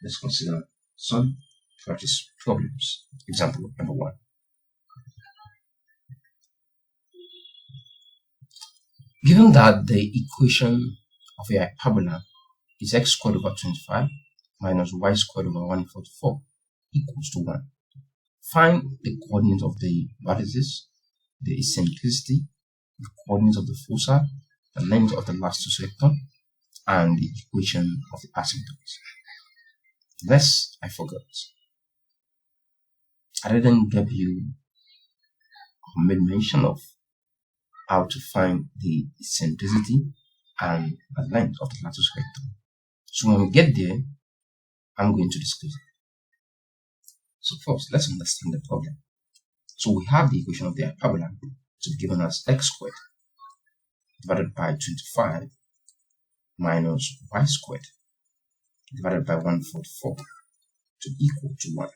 let's consider some practice problems. Example number 1. Given that the equation of a hyperbola is x squared over 25 minus y squared over 144 equals to 1. Find the coordinates of the vertices, the eccentricity, the coordinates of the foci, the length of the latus rectum, and the equation of the asymptotes. Lest I forgot, I didn't give you or made mention of how to find the eccentricity and the length of the latus rectum. So when we get there, I'm going to discuss it. So first, let's understand the problem. So we have the equation of the hyperbola to be given as x squared divided by 25 minus y squared divided by 144 to equal to 1.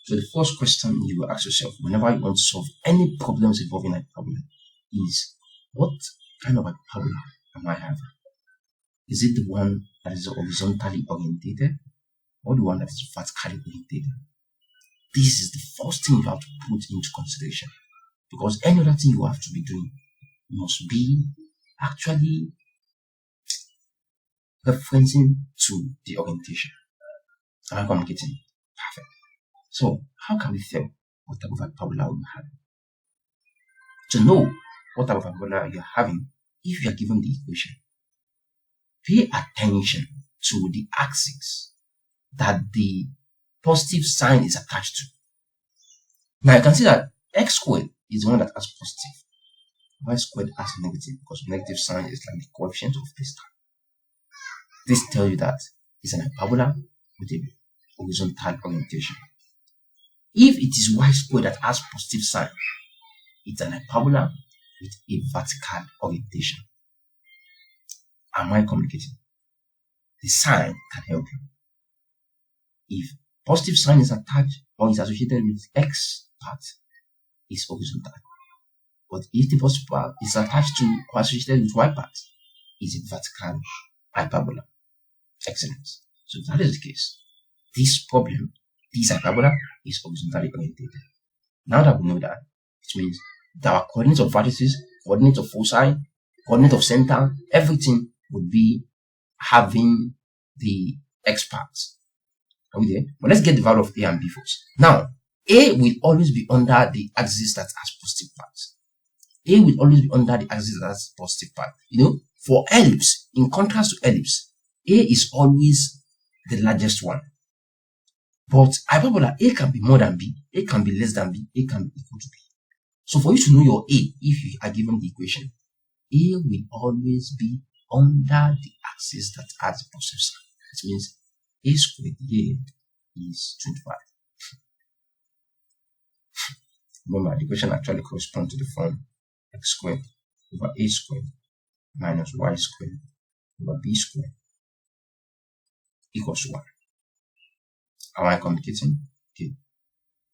So the first question you will ask yourself whenever you want to solve any problems involving hyperbola is, what kind of hyperbola am I having? Is it the one that is horizontally orientated or the one that is vertically orientated? This is the first thing you have to put into consideration, because any other thing you have to be doing must be actually referencing to the orientation. Am I communicating? Perfect. So how can we tell what type of hyperbola we are having? To know what type of hyperbola you are having, if you are given the equation, pay attention to the axis that the positive sign is attached to. Now you can see that x squared is the one that has positive, y squared has negative, because negative sign is like the coefficient of this term. This tells you that it's an hyperbola with a horizontal orientation. If it is y squared that has positive sign, it's an hyperbola with a vertical orientation. Am I communicating? The sign can help you. If positive sign is attached or is associated with x part, is horizontal. But if the positive part is attached to or associated with y part, is a vertical hyperbola. Excellent. So if that is the case, this problem, this hyperbola, is horizontally orientated. Now that we know that, it means that our coordinates of vertices, coordinates of foci, coordinate of center, everything would be having the x parts. Are we there? But let's get the value of a and b first. Now, a will always be under the axis that has positive parts. A will always be under the axis that has positive part. You know, for ellipse, in contrast to ellipse, a is always the largest one. But hyperbola, a can be more than b, a can be less than b, a can be equal to b. So for you to know your a, if you are given the equation, a will always be under the axis that has the positive sign. It means a squared here is 25. Remember, the equation actually corresponds to the form x squared over a squared minus y squared over b squared equals to 1. Am I communicating? Okay.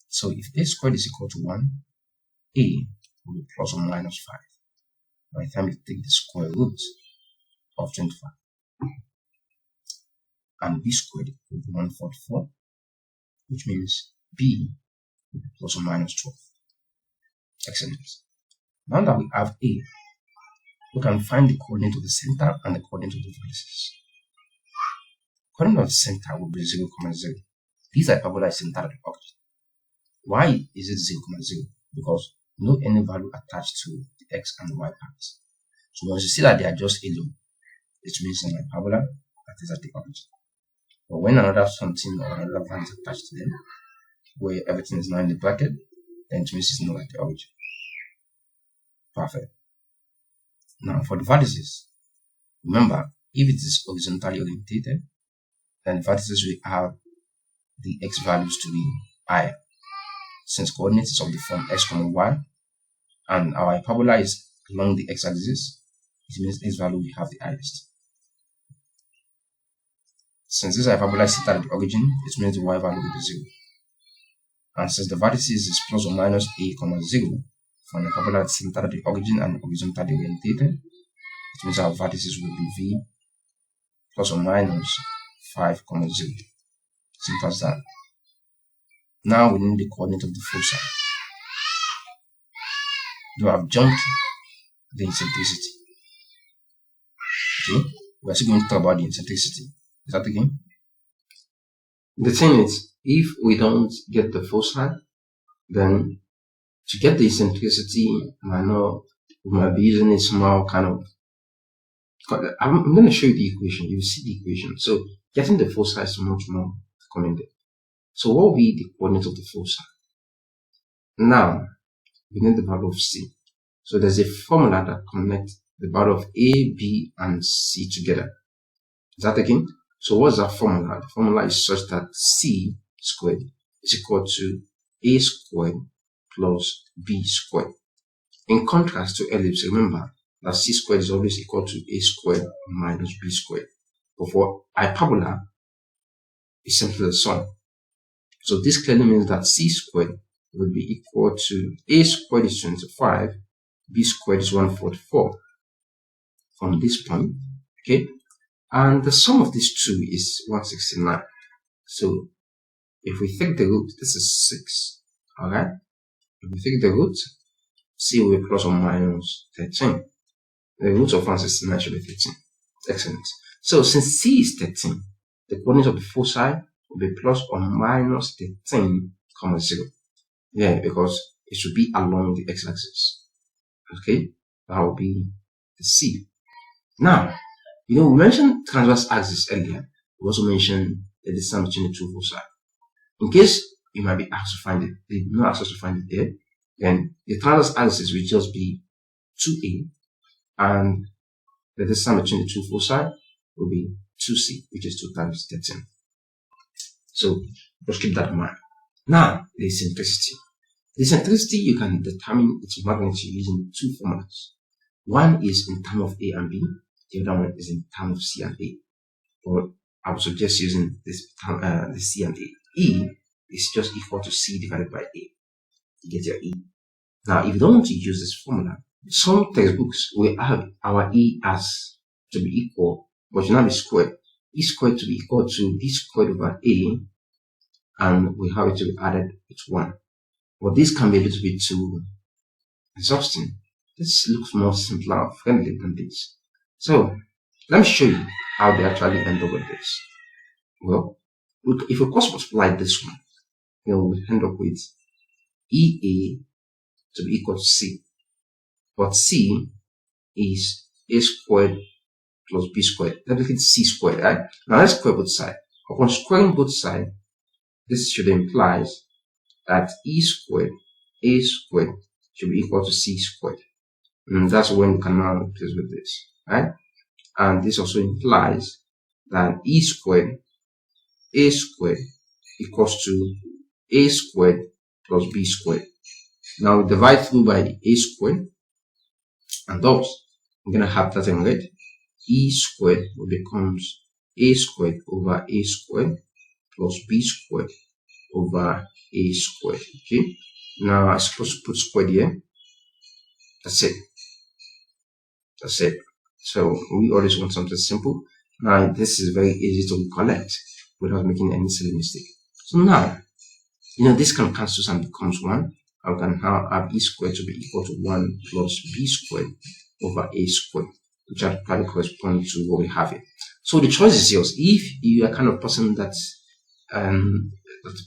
So if a squared is equal to 1, a will be plus or minus 5 by the time you take the square root of 25. And b squared will be 144, which means b will be plus or minus 12. Excellent. Now that we have a, we can find the coordinate of the center and the coordinate of the vertices. Coordinate of the center will be 0, 0. This hyperbola is centered at the origin. Why is it 0, 0? Because no any value attached to the x and the y parts. So once you see that they are just alone, it means an hyperbola that is at the origin. But when another something or another value is attached to them, where everything is now in the bracket, then it means it's not at the origin. Perfect. Now for the vertices, remember, if it is horizontally orientated, then the vertices will have the x values to be higher, since coordinates of the form x, y, and our hyperbola is along the x-axis, it means x value will have the highest. Since this hyperbola is centered at the origin, it means the y value will be 0. And since the vertices is plus or minus a, 0, for an hyperbola that's centered at the origin and horizontally orientated, it means our vertices will be v plus or minus 5, 0. Simple as that. Now we need the coordinate of the foci. Do I have joined the eccentricity? Okay, we're still going to talk about the eccentricity. Is that again? The thing is, if we don't get the foci, then to get the eccentricity, we might be using a small kind of. I'm going to show you the equation. You will see the equation. So getting the foci is much more recommended. So what will be the coordinate of the foci? Now we need the value of C. So there's a formula that connects the value of A, B, and C together. Is that again? So what's that formula? The formula is such that C squared is equal to A squared plus B squared. In contrast to ellipse, remember that C squared is always equal to A squared minus B squared. But for hyperbola, it's simply the sum. So this clearly means that C squared will be equal to A squared is 25, B squared is 144 from this point, okay? And the sum of these two is 169. So if we take the root, this is 6, alright? If we take the root, C will be plus or minus 13. The root of 169 should be 13. Excellent. So since C is 13, the coordinate of the foci will be plus or minus 13, 0. Yeah, because it should be along the x-axis. Okay, that will be the C. Now, we mentioned transverse axis earlier. We also mentioned the distance between the two foci. In case you might be asked to find it, they not asked us to find it there, then the transverse axis will just be 2A, and the distance between the two foci will be 2C, which is 2 times 13. So just keep that in mind. Now, the eccentricity. The eccentricity, you can determine its magnitude using two formulas. One is in terms of A and B, the other one is in terms of C and A. But I would suggest using this the C and A. E is just equal to C divided by A. You get your E. Now, if you don't want to use this formula, some textbooks will have our E as to be equal, but should not be squared. E squared to be equal to B squared over A, and we have it to be added with 1. But this can be a little bit too exhausting. This looks more simpler and friendly than this. So let me show you how they actually end up with this. Well, if we cross multiply this one, we'll end up with EA to be equal to C. But C is A squared plus B squared. That becomes C squared, right? Now let's square both sides. Upon squaring both sides, this should imply that E squared, A squared should be equal to C squared. And that's when we can now replace with this, right? And this also implies that E squared, A squared equals to A squared plus B squared. Now we divide through by A squared, and thus we're going to have that in red. E squared will becomes A squared over A squared plus B squared over A squared. Okay, now I'm supposed to put squared here. That's it. That's it. So we always want something simple. Now this is very easy to recollect without making any silly mistake. So now, this can cancel and becomes 1. I can now have E squared to be equal to 1 plus B squared over A squared, which actually corresponds to what we have here. So the choice is yours. If you are kind of person that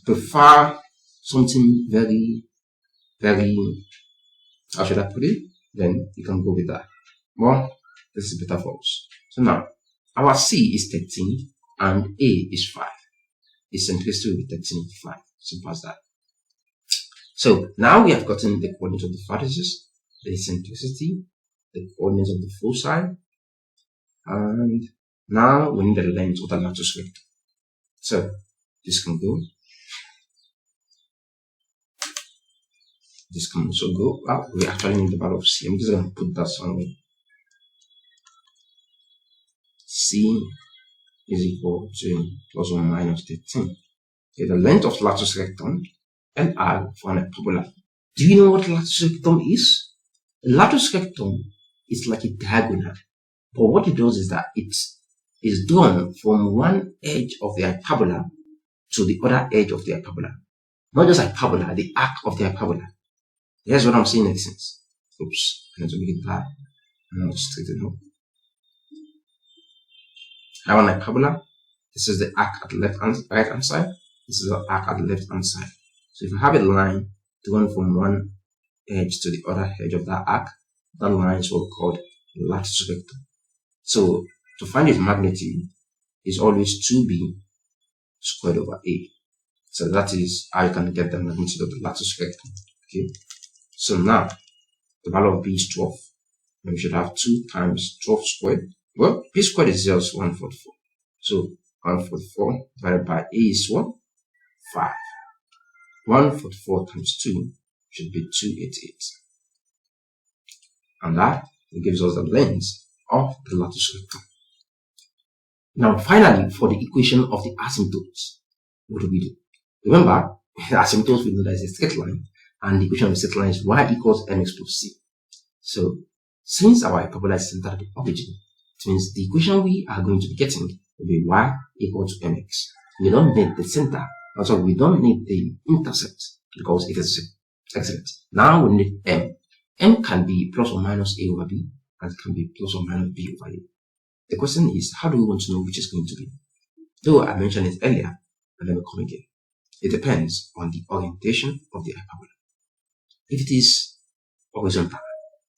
prefer something very, very, how should I put it, then you can go with that. Well, this is better for us. So now, our C is 13 and A is 5. Eccentricity will be 13, 5. Simple as that. So now we have gotten the coordinates of the vertices, the eccentricity, the coordinates of the foci, and now we need the length of the latus rectum. So this can go. This can also go. We actually need the value of C. I'm just going to put that somewhere. C is equal to plus or minus 13. Okay, the length of latus rectum, LR for an hyperbola. Do you know what latus rectum is? Latus rectum is like a diagonal, but what it does is that it is drawn from one edge of the hyperbola to the other edge of the hyperbola. Not just hyperbola, the arc of the hyperbola. Here's what I'm saying in essence. Oops, I need to make it black. I'm just straighten it up. Now on hyperbola, this is the arc at the right hand side. This is the arc at the left hand side. So if you have a line drawn from one edge to the other edge of that arc, that line is what we call latus rectum. So to find its magnitude is always 2b squared over a. So that is how you can get the magnitude of the latus rectum. Okay. So now the value of b is 12. And we should have 2 times 12 squared. Well, b squared is just 144. So 144 divided by a is what? 5. 144 times 2 should be 288. And that gives us the length of the latus rectum. Now finally, for the equation of the asymptotes, what do we do? Remember, the asymptotes we know that is a straight line, and the equation of the straight line is y equals mx plus c. So since our hyperbola is centered at the origin, it means the equation we are going to be getting will be y equal to mx. We don't need the center, also we don't need the intercept because it is excellent. Now we need m. M can be plus or minus a over b, and it can be plus or minus b over a. The question is, how do we want to know which is going to be? Though I mentioned it earlier, and let me come again. It depends on the orientation of the hyperbola. If it is horizontal,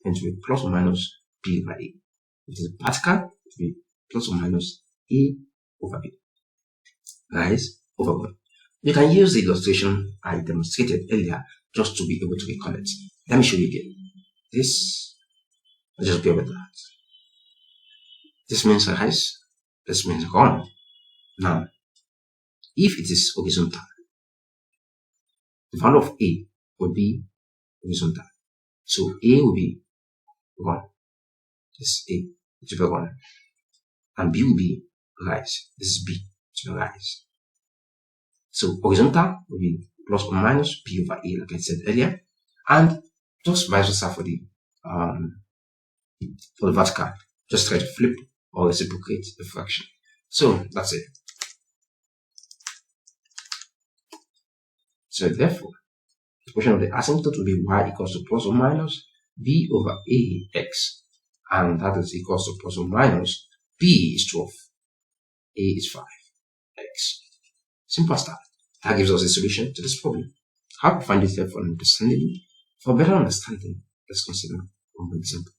then it will be plus or minus b over a. If it is vertical, it will be plus or minus a over b. Guys, over 1. You can use the illustration I demonstrated earlier just to be able to recall it. Let me show you again. This, let's just go with that. This means rise, this means run. Now, if it is horizontal, the value of a will be horizontal. So a will be 1. This is a, it will be 1. And b will be rise. This is b, it will rise. So horizontal will be plus or minus b over a, like I said earlier. And just vice versa for the vertical. Just try to flip or reciprocate the fraction. So that's it. So therefore, the equation of the asymptote will be y equals to plus or minus b over ax, and that is equals to plus or minus b is 12, a is 5, x. Simple stuff. That gives us a solution to this problem. How to find this for understanding? For better understanding, let's consider one example.